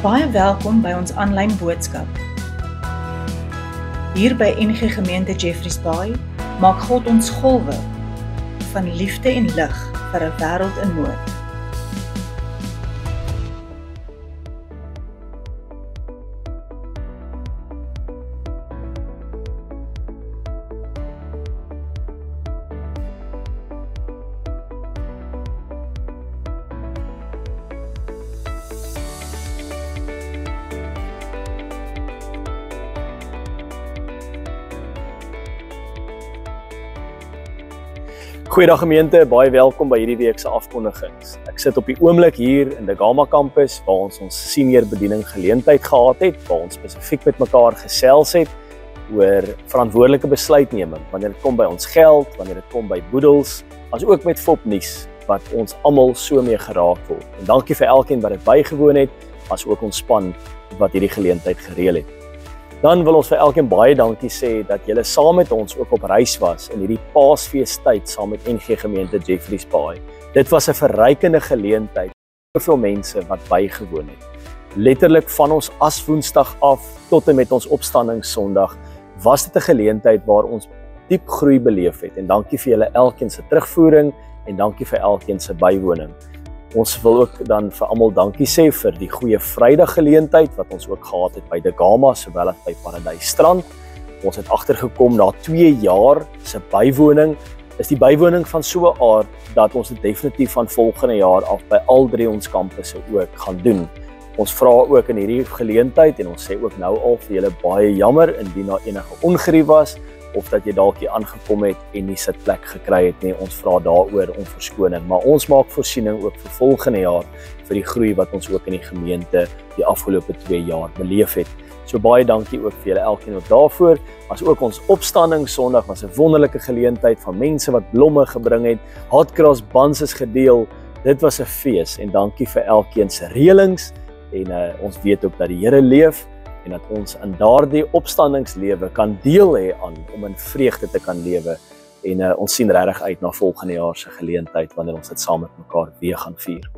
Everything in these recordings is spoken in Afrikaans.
Baie welkom by ons aanlyn boodskap. Hier by NG Gemeente Jeffreys Bay maak God ons golwe van liefde en lig vir 'n wêreld in nood. Goeiedag gemeente, baie welkom by hierdie week se afkondigings. Ek sit op die oomblik hier in die Gama kampus waar ons senior bediening geleentheid gehad het, waar ons spesifiek met mekaar gesels het oor verantwoordelike besluitneming, wanneer dit kom by ons geld, wanneer dit kom by boedels, as ook met fopnuus wat ons almal so mee geraak word. En dankie vir elkeen wat dit bygewoon het, as ook ons span wat hierdie geleentheid gereël het. Dan wil ons vir elkeen baie dankie sê dat julle saam met ons ook op reis was in hierdie Paasfeestyd saam met NG Gemeente Jeffreys Bay. Dit was 'n verrykende geleentheid vir soveel mense wat bygewoon het. Letterlik van ons Aswoensdag af tot en met ons Opstandingssondag was dit 'n geleentheid waar ons diep groei beleef het. En dankie vir julle elkeen se terugvoering en dankie vir elkeen se bywoning. Ons wil ook dan vir almal dankie sê vir die goeie Vrydag geleentheid wat ons ook gehad het by die Gama sowel as by Paradys Strand. Ons het agtergekom na 2 jaar se bywoning. Is die bywoning van so 'n aard dat ons dit definitief van volgende jaar af by al 3 ons kampusse ook gaan doen. Ons vra ook in hierdie geleentheid en ons sê ook nou al vir julle baie jammer indien daar enige ongerief was of dat jy dalk hier aangekom het en nie sitplek gekry het nie. Ons vra daaroor om verskoning, maar ons maak voorsiening ook vir volgende jaar vir die groei wat ons ook in die gemeente die afgelope 2 jaar beleef het. So baie dankie ook vir julle elkeen ook daarvoor. As ook ons Opstandingssondag was 'n wonderlike geleentheid van mense wat blomme gebring het, hotcross buns is gedeel. Dit was 'n fees en dankie vir elkeen se reëlings en ons weet ook dat die Here leef en dat ons in daardie opstandingslewe kan deel hê aan om in vreugde te kan lewe en ons sien regtig uit na volgende jaar se geleentheid wanneer ons dit saam met mekaar weer gaan vier.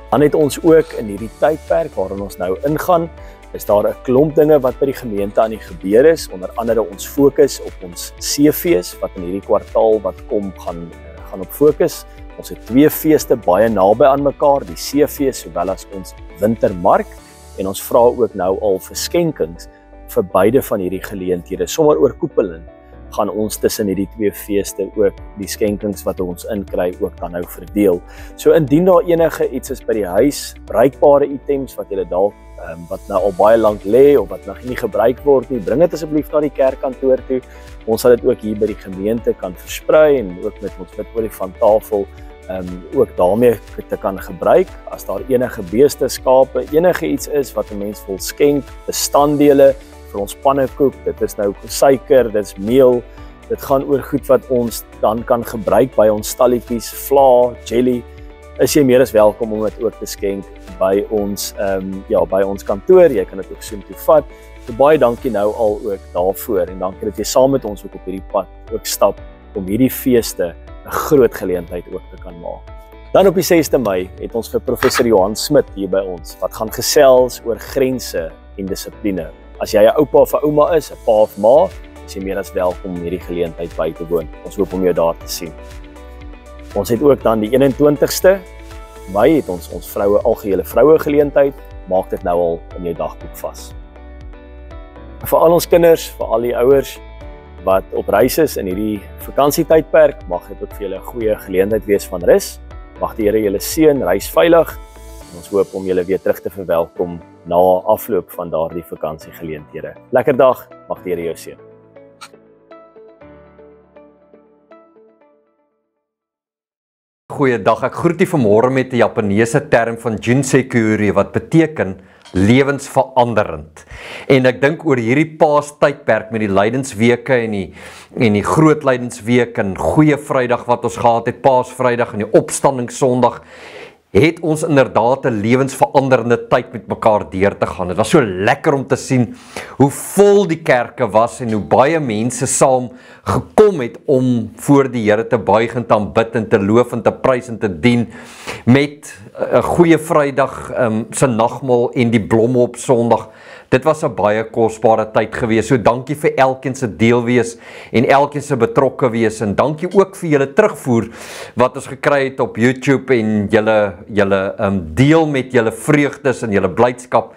Dan het ons ook in hierdie tydperk waarin ons nou ingaan, is daar 'n klomp dinge wat by die gemeente aan die gebeur is, onder andere ons fokus op ons seefees wat in hierdie kwartaal wat kom gaan op fokus. Ons het 2 feeste baie naby aan mekaar, die seefees sowel as ons wintermark en ons vra ook nou al vir skenkings vir beide van hierdie geleenthede, sommer oorkoepelend gaan ons tussen hierdie 2 feeste ook die skenkings wat ons inkry ook dan nou verdeel. So indien daar enige iets is by die huis, bruikbare items wat julle dalk wat nou al baie lank lê of wat nog nie gebruik word nie, bring dit asseblief na die kerkkantoor toe. Ons sal dit ook hier by die gemeente kan versprei en ook met ons wit olifanttafel ook daarmee te kan gebruik. As daar enige beeste, skape, enige iets is wat 'n mens wil skenk, bestanddele vir ons pannekoek, dit is nou suiker, dit is meel, dit gaan oor goed wat ons dan kan gebruik by ons stalletjies, vla, jelly, is jy meer as welkom om dit ook te skenk by ons by ons kantoor, jy kan dit ook soontoe vat. So baie dankie nou al ook daarvoor en dankie dat jy saam met ons ook op hierdie pad ook stap om hierdie feeste 'n groot geleentheid ook te kan maak. Dan op die 6de Mei het ons vir professor Johan Smit hier by ons wat gaan gesels oor grense en dissipline. As jy 'n oupa of 'n ouma is, 'n pa of ma, is jy meer as welkom om hierdie geleentheid by te woon. Ons hoop om jou daar te sien. Ons het ook dan die 21ste Mei het ons algehele vroue geleentheid, maak dit nou al in jou dagboek vas. Vir al ons kinders, vir al die ouers wat op reis is in hierdie vakansietydperk, mag dit ook vir julle 'n goeie geleentheid wees van rus. Mag die Here julle seën, reis veilig. En ons hoop om julle weer terug te verwelkom na afloop van daardie vakansiegeleenthede. Lekker dag, mag die Here jou seën. Goeiedag, ek groet u vanmôre met 'n Japaneese term van Jinsei-kuri wat beteken lewensveranderend. En ek dink oor hierdie Paastydperk met die lydensweke en die groot lydensweek en Goeie Vrydag wat ons gehad het, Paasvrydag en die Opstandingssondag, het ons inderdaad 'n lewensveranderende tyd met mekaar deur te gaan. Dit was so lekker om te sien hoe vol die kerke was en hoe baie mense saam gekom het om voor die Here te buig en te aanbid en te loof en te prys en te dien met 'n Goeie Vrydag se nagmaal en die blomme op Sondag. Dit was 'n baie kosbare tyd gewees. So dankie vir elkeen se deel wees en elkeen se betrokke wees en dankie ook vir julle terugvoer wat ons gekry het op YouTube en julle deel met julle vreugdes en julle blydskap.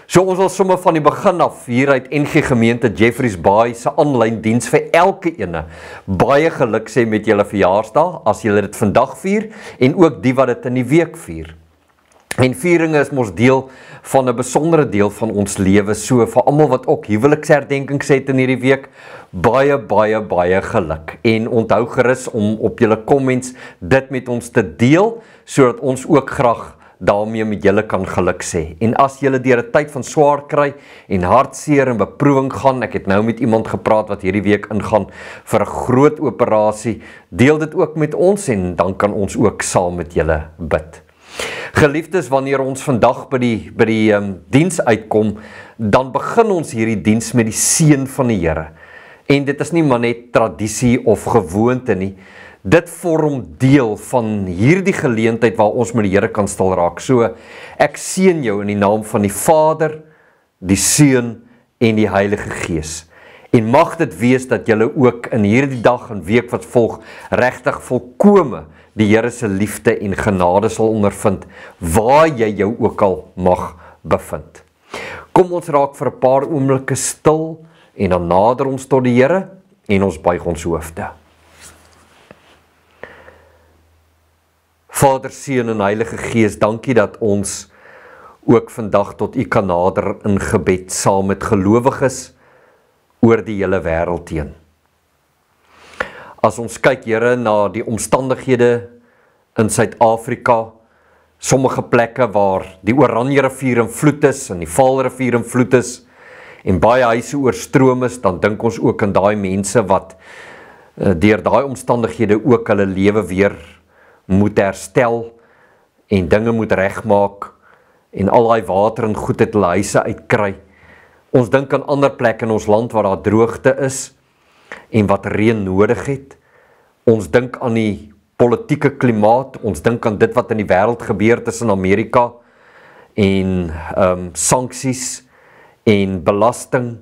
So ons wil sommer van die begin af hier uit NG Gemeente Jeffreys Bay se aanlyn diens vir elke ene baie geluk sê met julle verjaarsdag as julle dit vandag vier en ook die wat dit in die week vier. En vieringe is mos deel van 'n besondere deel van ons lewe, so vir almal wat ook huweliksherdenkings het in hierdie week, baie geluk. En onthou gerus om op julle comments dit met ons te deel, sodat ons ook graag daarmee met julle kan geluk sê. En as julle deur 'n tyd van swaar kry en hartseer en beproewing gaan, ek het nou met iemand gepraat wat hierdie week ingaan vir 'n groot operasie, deel dit ook met ons en dan kan ons ook saam met julle bid. Geliefdes, wanneer ons vandag by die diens uitkom, dan begin ons hierdie diens met die seën van die Here. En dit is nie maar net tradisie of gewoonte nie. Dit vorm deel van hierdie geleentheid waar ons met die Here kan stil raak. So, ek seën jou in die naam van die Vader, die Seun en die Heilige Gees. En mag dit wees dat julle ook in hierdie dag en week wat volg, regtig volkome die Here se liefde en genade sal ondervind, waar jy jou ook al mag bevind. Kom ons raak vir 'n paar oomblikke stil, en dan nader ons tot die Here, en ons buig ons hoofde. Vader, Seun en Heilige Gees, dankie dat ons ook vandag tot U kan nader in gebed, saam met gelowiges oor die hele wêreld heen. As ons kyk, Here, na die omstandighede in Suid-Afrika, sommige plekke waar die Oranje rivier in vloed is en die Vaal rivier in vloed is en baie huise oorstroom is, dan dink ons ook aan daai mense wat deur daai omstandighede ook hulle lewe weer moet herstel en dinge moet regmaak en al daai water en goed uit hulle huise uitkry. Ons dink aan ander plekke in ons land waar daar droogte is en wat reën nodig het. Ons dink aan die politieke klimaat, ons dink aan dit wat in die wêreld gebeur tussen Amerika en sanksies en belasting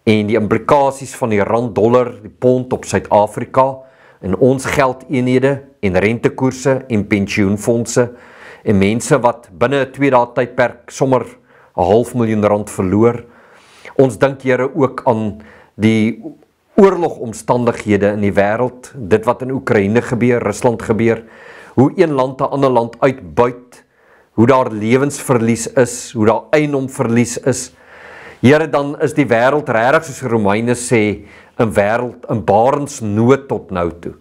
en die implikasies van die rand-dollar, die pond op Suid-Afrika en ons geldeenhede en rentekoerse en pensioenfondse en mense wat binne 'n 2 dae tydperk sommer 500.000 rand verloor. Ons dink, Here, ook aan die oorlogomstandighede in die wêreld, dit wat in Oekraïne gebeur, Rusland gebeur, hoe een land 'n ander land uitbuit, hoe daar lewensverlies is, hoe daar eiendomverlies is. Here, dan is die wêreld regtig soos die Romeine sê, 'n wêreld in barensnood tot nou toe.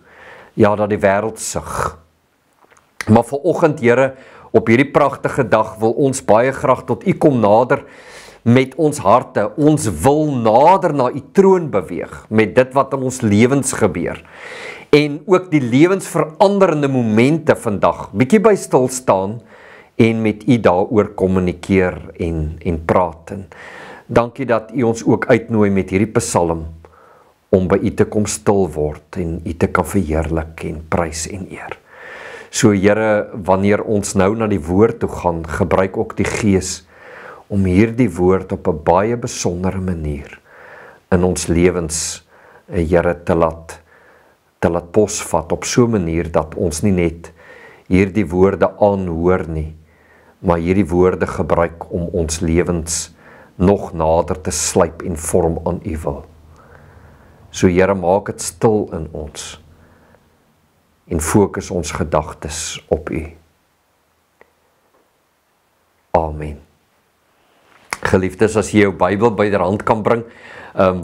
Ja, dat die wêreld sug. Maar vanoggend, Here, op hierdie pragtige dag wil ons baie graag tot U kom nader met ons harte. Ons wil nader na U troon beweeg met dit wat in ons lewens gebeur. En ook die lewensveranderende momente vandag, bietjie by stil staan en met U daaroor kommunikeer en praat. En dankie dat U ons ook uitnooi met hierdie psalm om by U te kom stil word en U te kan verheerlik en prys en eer. So Here, wanneer ons nou na die woord toe gaan, gebruik ook die Gees om hierdie woord op 'n baie besondere manier in ons lewens, Here, te laat posvat op so 'n manier dat ons nie net hierdie woorde aanhoor nie, maar hierdie woorde gebruik om ons lewens nog nader te slyp en vorm aan U wil. So Here, maak dit stil in ons en fokus ons gedagtes op U. Amen. Geliefdes, as jy jou Bybel byderhand kan bring,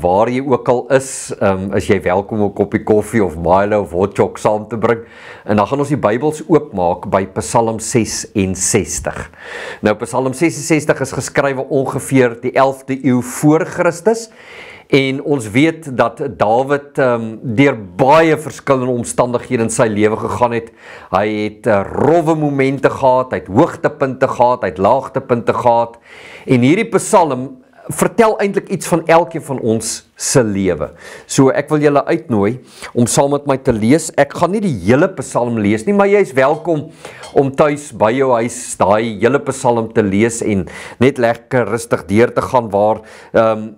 waar jy ook al is jy welkom om 'n koppie koffie of Milo of hot choc saam te bring. En dan gaan ons die Bybels oopmaak by Psalm 66. Nou Psalm 66 is geskrywe ongeveer die 11de eeu voor Christus. En ons weet dat Dawid deur baie verskillende omstandighede in sy lewe gegaan het. Hy het rowwe momente gehad, hy het hoogtepunte gehad, hy het laagtepunte gehad. En hierdie Psalm vertel eintlik iets van elkeen van ons se lewe. So ek wil julle uitnooi om saam met my te lees. Ek gaan nie die hele Psalm lees nie, maar jy is welkom om tuis by jou huis daai hele Psalm te lees en net lekker rustig deur te gaan waar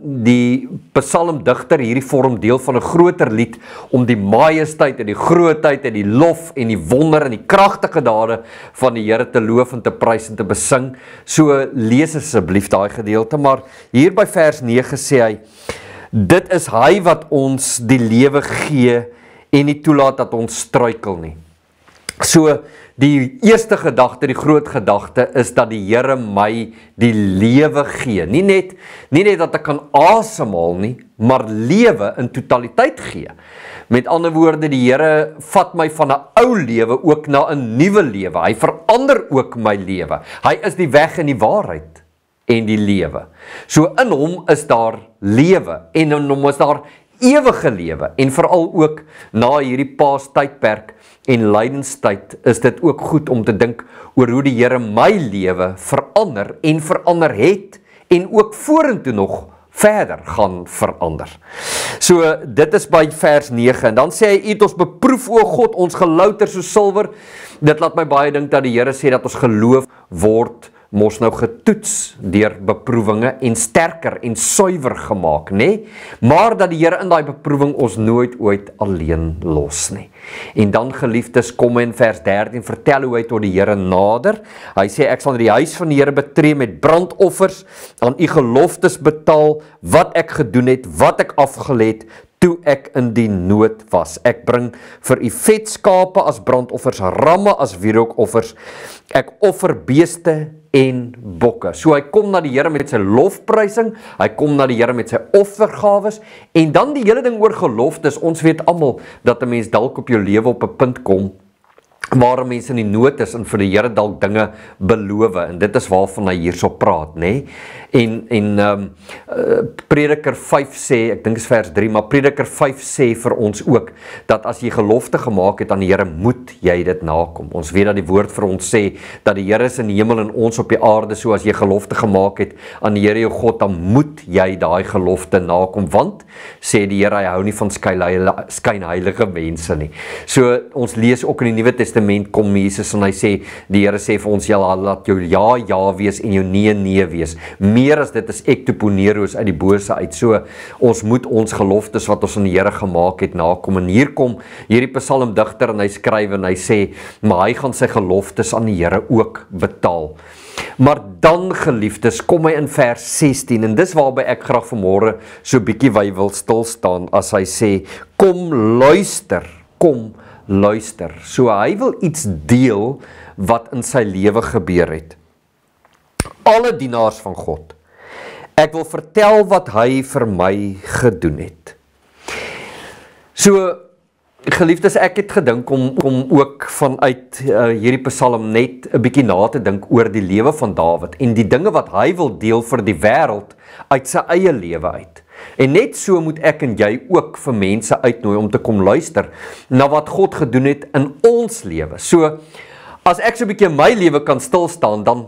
die psalmdigter hierdie vorm deel van 'n groter lied om die majesteit en die grootheid en die lof en die wonder en die kragtige dade van die Here te loof en te prys en te besing. So lees asseblief daai gedeelte, maar hier by vers 9 sê hy: dit is hy wat ons die lewe gee en nie toelaat dat ons struikel nie. So die eerste gedagte, die groot gedagte is dat die Here my die lewe gee. Nie net dat ek kan asemhaal nie, maar lewe in totaliteit gee. Met ander woorde, die Here vat my van 'n ou lewe ook na 'n nuwe lewe. Hy verander ook my lewe. Hy is die weg en die waarheid en die lewe. So in hom is daar lewe en in hom is daar ewige lewe en veral ook na hierdie paastydperk en lydenstyd is dit ook goed om te dink oor hoe die Here my lewe verander en verander het en ook vorentoe nog verder gaan verander. So dit is by vers 9 en dan sê hy: U het ons beproef, o God, ons gelouter so silwer. Dit laat my baie dink dat die Here sê dat ons geloof word mos nou getoets deur beproewinge en sterker en suiwer gemaak, nê? Maar dat die Here in daai beproewing ons nooit ooit alleen los nie. En dan, geliefdes, kom in vers 13 vertel hoe hy tot die Here nader. Hy sê: ek sal die huis van die Here betree met brandoffers, aan u geloftes betaal wat ek gedoen het, wat ek afgelê het toe ek in die nood was. Ek bring vir u vetskape as brandoffers, ramme as wierookoffers. Ek offer beeste en bokke. So hy kom na die Here met sy lofprysing, hy kom na die Here met sy offergawes, en dan die hele ding oor geloftes. Ons weet almal dat 'n mens dalk op jou lewe op 'n punt kom waar mense in die nood is en vir die Here dalk dinge beloof, en dit is waarvan hy hierso praat, nê? En Prediker 5 sê, ek dink is vers 3, maar Prediker 5 sê vir ons ook, dat as jy gelofte gemaak het aan die Here, moet jy dit nakom. Ons weet dat die woord vir ons sê, dat die Here is in die hemel en ons op die aarde, so as jy gelofte gemaak het aan die Here jou God, dan moet jy daai gelofte nakom, want, sê die Here, hy hou nie van skynheilige mense nie. So, ons lees ook in die Nuwe Testament kom Jesus en hy sê, die Here sê vir ons, jy laat jou ja wees en jou nee wees. Meer as dit is ektoponeros uit die bose uit. So, ons moet ons geloftes wat ons aan die Here gemaak het nakom. En hier kom hierdie psalmdigter en hy skryf en hy sê, maar hy gaan sy geloftes aan die Here ook betaal. Maar dan, geliefdes, kom hy in vers 16 en dis waarby ek graag vanmôre so bietjie wil stil staan as hy sê, kom luister. So hy wil iets deel wat in sy lewe gebeur het. Alle dienaars van God, ek wil vertel wat hy vir my gedoen het. So, geliefdes, ek het gedink om ook vanuit hierdie psalm net 'n bietjie na te dink oor die lewe van Dawid en die dinge wat hy wil deel vir die wêreld uit sy eie lewe uit. En net so moet ek en jy ook vir mense uitnooi om te kom luister na wat God gedoen het in ons lewe. So, as ek so 'n bietjie in my lewe kan stil staan, dan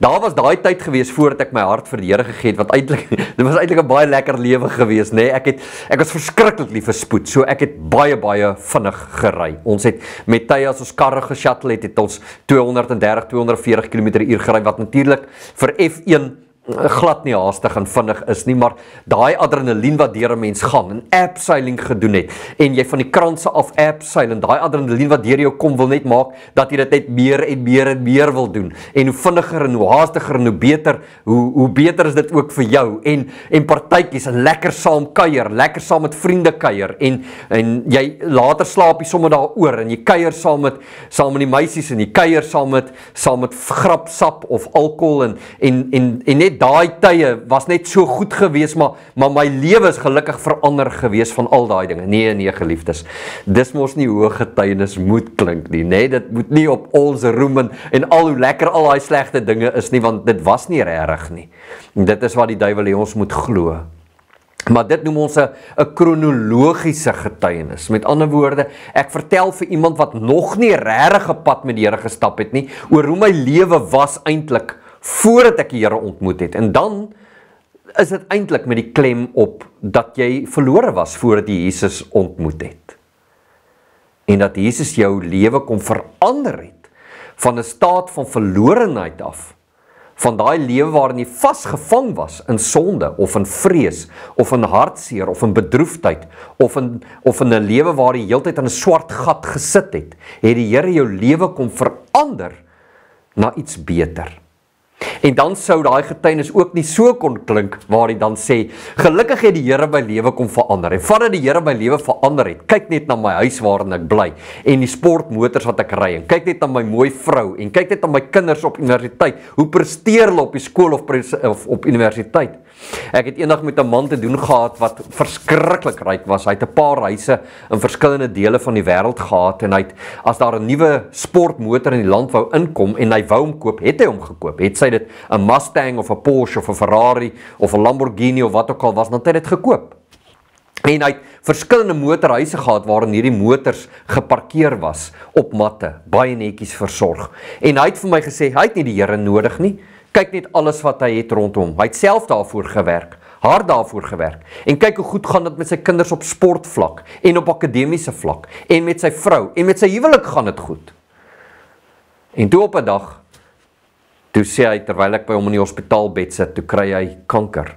daar was daai tyd gewees voordat ek my hart vir die Here gegee het, wat eintlik, dit was eintlik 'n baie lekker lewe gewees, nê? Ek was verskriklik lief vir spoed, so ek het baie vinnig gery. Ons het met tye as ons karre geshuttle het ons 230, 240 km/h gery, wat natuurlik vir F1 glad nie haastig en vinnig is nie, maar daai adrenalien wat deur 'n mens gaan, en abseiling gedoen het, en jy van die kranse af abseil, en daai adrenalien wat deur jou kom, wil net maak, dat jy dit net meer wil doen, en hoe vinniger en hoe haastiger en hoe beter, hoe beter is dit ook vir jou, en partytjies, en lekker saam kuier, lekker saam met vriende kuier, en jy later slaap jy sommer daaroor, en jy kuier saam met die meisies, en jy kuier saam met grapsap of alkohol, en net net daai tye was net so goed gewees, maar my lewe is gelukkig verander gewees van al daai dinge. Nee, geliefdes, dis mos nie hoe getuienis moet klink nie, nee, dit moet nie op ons roem en al hoe lekker al daai slegte dinge is nie, want dit was nie regtig nie. En dit is wat die duiwel hê ons moet glo. Maar dit noem ons 'n kronologiese getuienis. Met ander woorde, ek vertel vir iemand wat nog nie regtig 'n pad met die Here gestap het nie, oor hoe my lewe was eintlik voordat ek die Here ontmoet het. En dan is dit eintlik met die klem op dat jy verlore was voordat jy Jesus ontmoet het. En dat Jesus jou lewe kom verander het van 'n staat van verlorenheid af, van daai lewe waarin jy vasgevang was in sonde of in vrees of in hartseer of in bedroefdheid of in 'n lewe waar jy heeltyd in 'n swart gat gesit het die Here jou lewe kom verander na iets beter. En dan sou daai getuienis ook nie so kon klink waar hy dan sê, gelukkig het die Here my lewe kom verander. En vandat die Here my lewe verander het, kyk net na my huis waarin ek bly en die sportmotors wat ek ry en kyk net na my mooi vrou en kyk net na my kinders op universiteit. Hoe presteer hulle op die skool of op universiteit? Ek het eendag met 'n man te doen gehad wat verskriklik ryk was. Hy het 'n paar huise in verskillende dele van die wêreld gehad en hy het, as daar 'n nuwe sportmotor in die land wou inkom en hy wou hom koop, het hy hom gekoop. Het sy dit 'n Mustang of 'n Porsche of 'n Ferrari of 'n Lamborghini of wat ook al was, dan het hy dit gekoop. En hy het verskillende motorhuise gehad waarin hierdie motors geparkeer was op matte, baie netjies versorg. En hy het vir my gesê, hy het nie die Here nodig nie. Kyk net alles wat hy het rondom. Hy het self daarvoor gewerk, hard daarvoor gewerk. En kyk hoe goed gaan dit met sy kinders op sportvlak en op akademiese vlak en met sy vrou en met sy huwelik gaan dit goed. En toe op 'n dag, toe sê hy terwyl ek by hom in die hospitaalbed sit, toe kry hy kanker.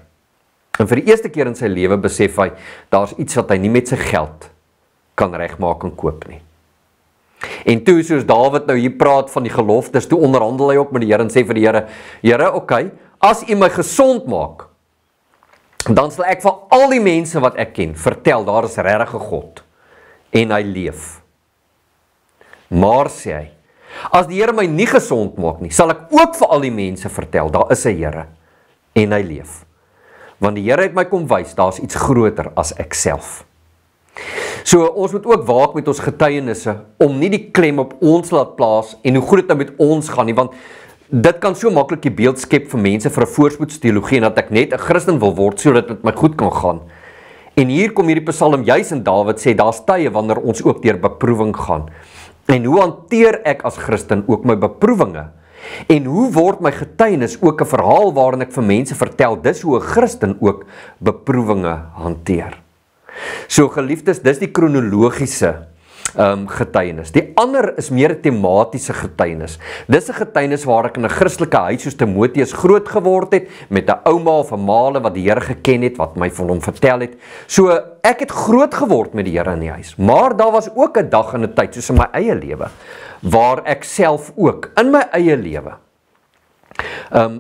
En vir die eerste keer in sy lewe besef hy, daar's iets wat hy nie met sy geld kan regmaak en koop nie. En toe, soos Dawid nou hier praat van die geloftes, toe onderhandel hy ook met die Here en sê vir die Here, Here, oké, as U my gesond maak, dan sal ek vir al die mense wat ek ken, vertel, daar is regtig 'n God, en hy leef. Maar, sê hy, as die Here my nie gesond maak nie, sal ek ook vir al die mense vertel, daar is 'n Here, en hy leef. Want die Here het my kom wys, daar is iets groter as ek self. So, ons moet ook waak met ons getuienisse, om nie die klem op ons laat plaas, en hoe goed dit nou met ons gaan nie, want dit kan so maklik die beeld skep vir mense vir 'n voorspoedsteologie, en dat ek net 'n Christen wil word, sodat dit my goed kan gaan. En hier kom hierdie Psalm juis in Dawid sê, daar's tye wanneer ons ook deur beproewing gaan. En hoe hanteer ek as Christen ook my beproewinge? En hoe word my getuienis ook 'n verhaal waarin ek vir mense vertel, dis hoe 'n Christen ook beproewinge hanteer. So geliefdes, dis die kronologiese getuienis. Die ander is meer 'n tematiese getuienis. Dis 'n getuienis waar ek in 'n Christelike huis soos Timoteus groot geword het, met 'n ouma of 'n maale wat die Here geken het, wat my van hom vertel het. So ek het groot geword met die Here in die huis. Maar daar was ook 'n dag en 'n tyd, soos in my eie lewe, waar ek self ook in my eie lewe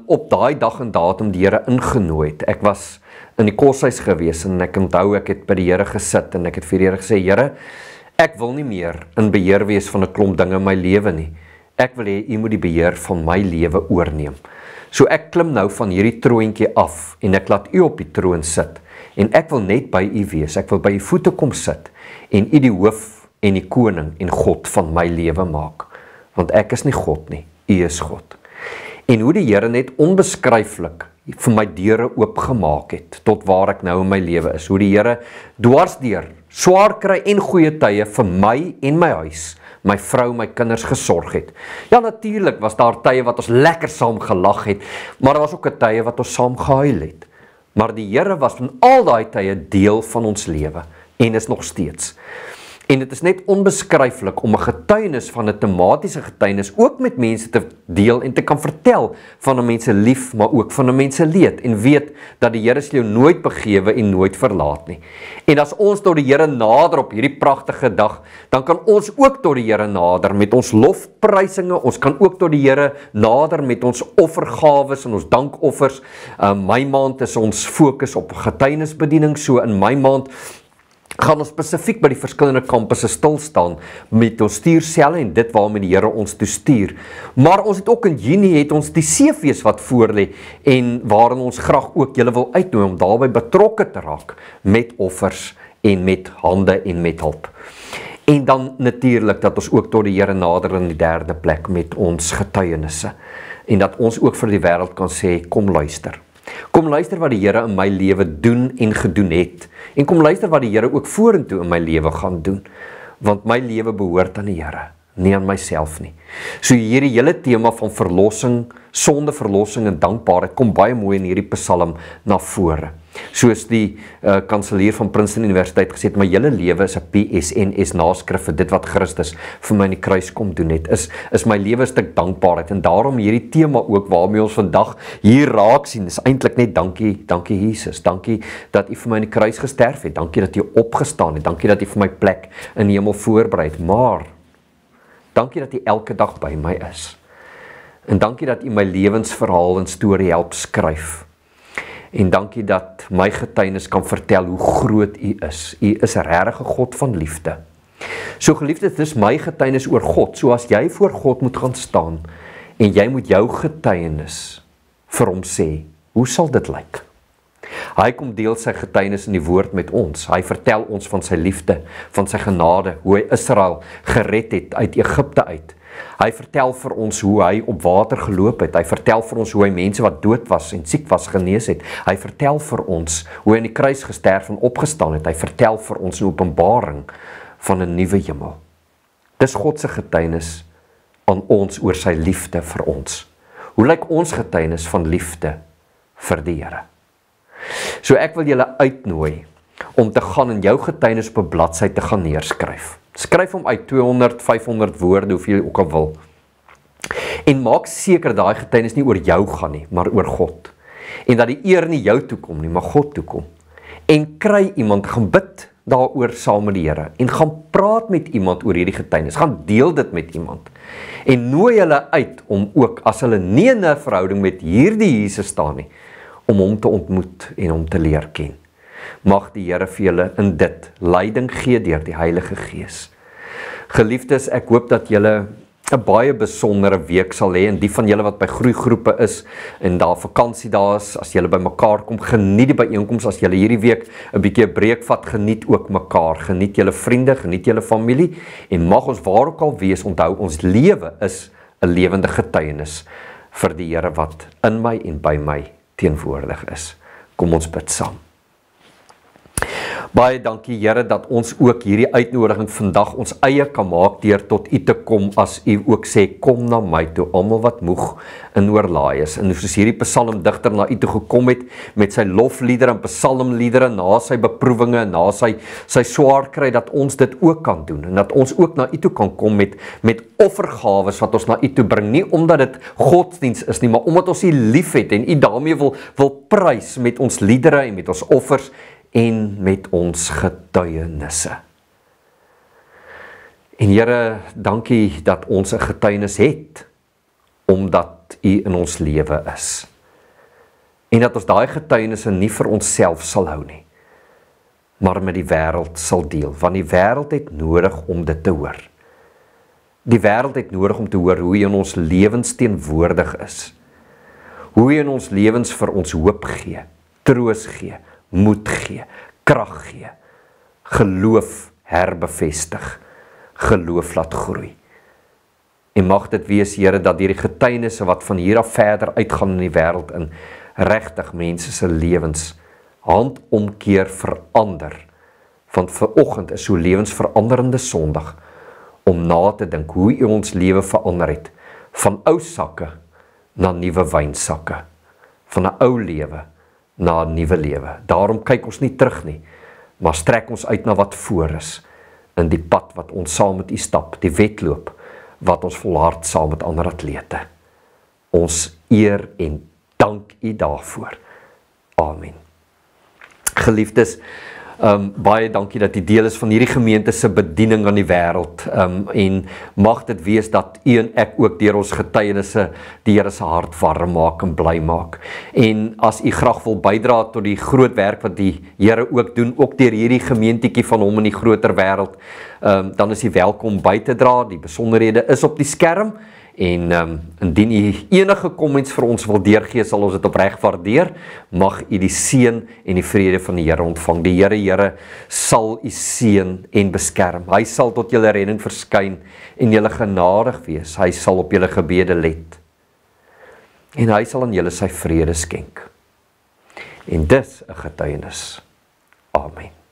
op daai dag en datum die Here ingenooi het. Ek was in die koshuis gewees en ek onthou ek het by die Here gesit en ek het vir die Here gesê, Here, ek wil nie meer in beheer wees van 'n klomp dinge in my lewe nie. Ek wil hê U moet die beheer van my lewe oorneem. So ek klim nou van hierdie troontjie af en ek laat U op die troon sit. En ek wil net by U wees. Ek wil by U voete kom sit en U die hoof en die koning en God van my lewe maak. Want ek is nie God nie, U is God. En hoe die Here net onbeskryflik vir my deure oopgemaak het, tot waar ek nou in my lewe is. Hoe die Here dwarsdeur, swaar kry en goeie tye vir my en my huis, my vrou, my kinders gesorg het. Ja, natuurlik was daar tye wat ons lekker saam gelag het, maar daar was ook 'n tye wat ons saam gehuil het. Maar die Here was van al daai tye deel van ons lewe en is nog steeds. En dit is net onbeskryflik om 'n getuienis van 'n tematiese getuienis ook met mense te deel en te kan vertel van 'n mense lief, maar ook van 'n mense leed en weet dat die Here jou nooit begewe en nooit verlaat nie. En as ons tot die Here nader op hierdie pragtige dag, dan kan ons ook tot die Here nader met ons lofprysinge, ons kan ook tot die Here nader met ons offergawes en ons dankoffers. My maand is ons fokus op getuienisbediening, so in my maand gaan ons spesifiek by die verskillende kampusse stil staan met ons stuurselle en dit waarmee die Here ons toe stuur. Maar ons het ook in Junie het ons die seefees wat voorlê en waarin ons graag ook julle wil uitnooi om daarbey betrokke te raak met offers en met hande en met hulp. En dan natuurlik dat ons ook tot die Here nader in die derde plek met ons getuienisse en dat ons ook vir die wêreld kan sê, kom luister. Kom luister wat die Here in my lewe doen en gedoen het. En kom luister wat die Here ook vorentoe in my lewe gaan doen. Want my lewe behoort aan die Here, nie aan myself nie. So hierdie hele tema van verlossing, sonde verlossing en dankbaarheid kom baie mooi in hierdie Psalm na vore. Soos die kanselier van Princeton Universiteit gesê het, my hele lewe is 'n PSNS naskrif vir dit wat Christus vir my in die kruis kom doen het. Is my lewe 'n stuk dankbaarheid en daarom hierdie tema ook waarmee ons vandag hier raak sien, is eintlik net dankie Jesus. Dankie dat U vir my in die kruis gesterf het. Dankie dat U opgestaan het. Dankie dat U vir my plek in die hemel voorberei het. Maar dankie dat U elke dag by my is. En dankie dat U my lewensverhaal en storie help skryf. En dankie dat my getuienis kan vertel hoe groot U is. U is 'n regte God van liefde. So geliefdes, dis my getuienis oor God. So as jy voor God moet gaan staan en jy moet jou getuienis vir hom sê, hoe sal dit lyk? Hy kom deel sy getuienis in die woord met ons. Hy vertel ons van sy liefde, van sy genade, hoe hy Israel gered het uit Egipte uit. Hy vertel vir ons hoe hy op water geloop het. Hy vertel vir ons hoe hy mense wat dood was en siek was genees het. Hy vertel vir ons hoe hy in die kruis gesterf en opgestaan het. Hy vertel vir ons 'n openbaring van 'n nuwe hemel. Dis God se getuienis aan ons oor sy liefde vir ons. Hoe lyk ons getuienis van liefde vir die Here? So ek wil julle uitnooi om te gaan en jou getuienis op 'n bladsy te gaan neerskryf. Skryf hom uit 200, 500 woorde, hoeveel jy ook al wil. En maak seker daai getuienis nie oor jou gaan nie, maar oor God. En dat die eer nie jou toe kom nie, maar God toe kom. En kry iemand, gaan bid daaroor saam met die Here. En gaan praat met iemand oor hierdie getuienis. Gaan deel dit met iemand. En nooi hulle uit om ook, as hulle nie in 'n verhouding met hierdie Jesus staan nie, om hom te ontmoet en hom te leer ken. Mag die Here vir julle in dit leiding gee deur die Heilige Gees. Geliefdes, ek hoop dat julle 'n baie besondere week sal hê en die van julle wat by groeigroepe is en daar vakansie daar is, as julle by mekaar kom, geniet die byeenkoms. As julle hierdie week 'n bietjie 'n breek vat, geniet ook mekaar. Geniet julle vriende, geniet julle familie en mag ons waar ook al wees onthou ons lewe is 'n lewende getuienis vir die Here wat in my en by my teenwoordig is. Kom ons bid saam. Baie dankie Here dat ons ook hierdie uitnodiging vandag ons eie kan maak deur tot U te kom as U ook sê kom na my toe almal wat moeg en oorlaai is. En soos hierdie psalmdigter na U toe gekom het met sy lofliedere en psalmliedere na sy beproewinge en na sy swaar kry, dat ons dit ook kan doen en dat ons ook na U toe kan kom met offergawes wat ons na U toe bring, nie omdat dit godsdiens is nie, maar omdat ons U liefhet en U daarmee wil prys met ons liedere en met ons offers en met ons getuienisse. En Here, dankie dat ons 'n getuienis het, omdat U in ons lewe is. En dat ons daai getuienisse nie vir onsself sal hou nie, maar met die wêreld sal deel, want die wêreld het nodig om dit te hoor. Die wêreld het nodig om te hoor hoe U in ons lewens teenwoordig is. Hoe U in ons lewens vir ons hoop gee, troos gee, moed gee, krag gee, geloof herbevestig, geloof laat groei. En mag dit wees, Here, dat hierdie getuienisse wat van hier af verder uitgaan in die wêreld in regtig mense se lewens handomkeer verander. Want vanoggend is so lewensveranderende Sondag om na te dink hoe U ons lewe verander het, van ou sakke na nuwe wynsakke, van 'n ou lewe na 'n nuwe lewe. Daarom kyk ons nie terug nie, maar strek ons uit na wat voor is, in die pad wat ons saam met U stap, die wedloop wat ons volhard saam met ander atlete. Ons eer en dank U daarvoor. Amen. Geliefdes, Baie dankie dat U deel is van hierdie gemeente se bediening aan die wêreld. En mag dit wees dat U en ek ook deur ons getuienisse die Here se hart warm maak en bly maak. En as U graag wil bydra tot die groot werk wat die Here ook doen, ook deur hierdie gemeentetjie van hom in die groter wêreld, dan is U welkom by te dra. Die besonderhede is op die skerm. En indien U enige comments vir ons wil deurgee, sal ons dit opreg waardeer. Mag U die seën en die vrede van die Here ontvang. Die Here sal U seën en beskerm. Hy sal tot julle redding verskyn en julle genadig wees. Hy sal op julle gebede let. En hy sal aan julle sy vrede skenk. En dis 'n getuienis. Amen.